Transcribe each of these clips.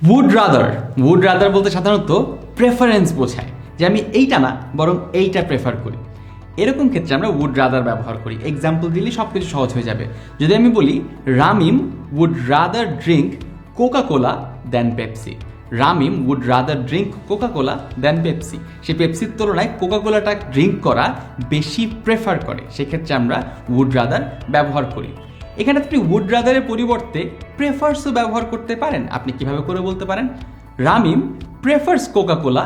Would rather বলতে সাধারণত preference বোঝায়, যে আমি এইটা না বরং এইটা প্রেফার করি। এরকম ক্ষেত্রে আমরা উড রাদার ব্যবহার করি। এক্সাম্পল দিলে সব কিছু সহজ হয়ে যাবে। যদি আমি বলি Ramim would rather drink Coca Cola than Pepsi. Ramim would rather drink Coca Cola than Pepsi. সে পেপসির তুলনায় কোকা কোলাটা ড্রিঙ্ক করা বেশি প্রেফার করে, সেক্ষেত্রে আমরা উড রাদার ব্যবহার করি। এখানে আপনি উড রাদারের পরিবর্তে প্রেফার্সও ব্যবহার করতে পারেন। আপনি কিভাবে করে বলতে পারেন, Ramim prefers Coca Cola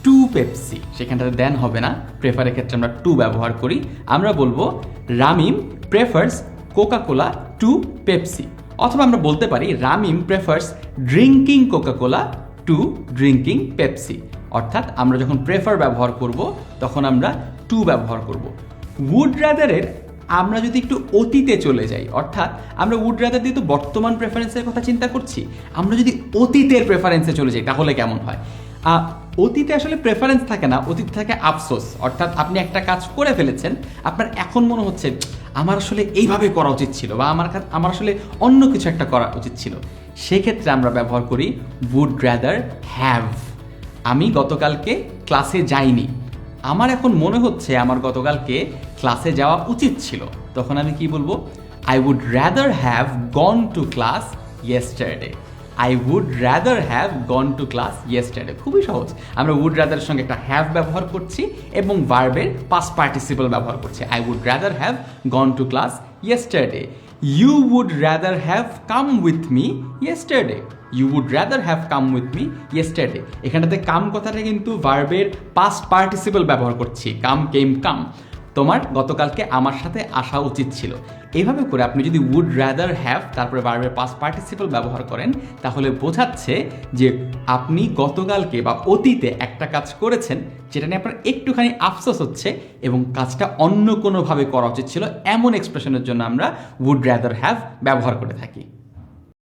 to Pepsi. সেখানটাতে দেন হবে না, প্রেফারের ক্ষেত্রে আমরা টু ব্যবহার করি। আমরা বলবো Ramim prefers Coca Cola to Pepsi. অথবা আমরা বলতে পারি Ramim prefers drinking Coca Cola to drinking Pepsi. অর্থাৎ আমরা যখন প্রেফার ব্যবহার করব তখন আমরা টু ব্যবহার করব। উড রাদারের আমরা যদি একটু অতীতে চলে যাই, অর্থাৎ আমরা উড রাদার দিয়ে তো বর্তমান প্রেফারেন্সের কথা চিন্তা করছি, আমরা যদি অতীতের প্রেফারেন্সে চলে যাই তাহলে কেমন হয়? অতীতে আসলে প্রেফারেন্স থাকে না, অতীতে থাকে আফসোস। অর্থাৎ আপনি একটা কাজ করে ফেলেছেন, আপনার এখন মনে হচ্ছে আমার আসলে এইভাবে করা উচিত ছিল, বা আমার আসলে অন্য কিছু একটা করা উচিত ছিল। সেক্ষেত্রে আমরা ব্যবহার করি উড রাদার হ্যাভ। আমি গতকালকে ক্লাসে যাইনি, আমার এখন মনে হচ্ছে আমার গতকালকে ক্লাসে যাওয়া উচিত ছিল। তখন আমি কি বলবো? I would rather have gone to class yesterday. I would rather have gone to class yesterday. খুবই সহজ। আমরা উড রাদারের সঙ্গে একটা হ্যাভ ব্যবহার করছি এবং ভার্বের পাস্ট পার্টিসিপল ব্যবহার করছি। I would rather have gone to class yesterday. You would rather have come with me yesterday. You would rather have come with me yesterday. এখানটাতে কাম কথাটা কিন্তু ভার্বের পাস্ট পার্টিসিপল ব্যবহার করছি, কাম কেম কাম। তোমার গতকালকে আমার সাথে আসা উচিত ছিল। এইভাবে করে আপনি যদি উড রাদার হ্যাভ তারপরে ভার্বের পাস্ট পার্টিসিপল ব্যবহার করেন তাহলে বোঝাচ্ছে যে আপনি গতকালকে বা অতীতে একটা কাজ করেছেন যেটা নিয়ে আপনার একটুখানি আফসোস হচ্ছে এবং কাজটা অন্য কোনোভাবে করা উচিত ছিল, এমন এক্সপ্রেশনের জন্য আমরা উড রাদার হ্যাভ ব্যবহার করে থাকি।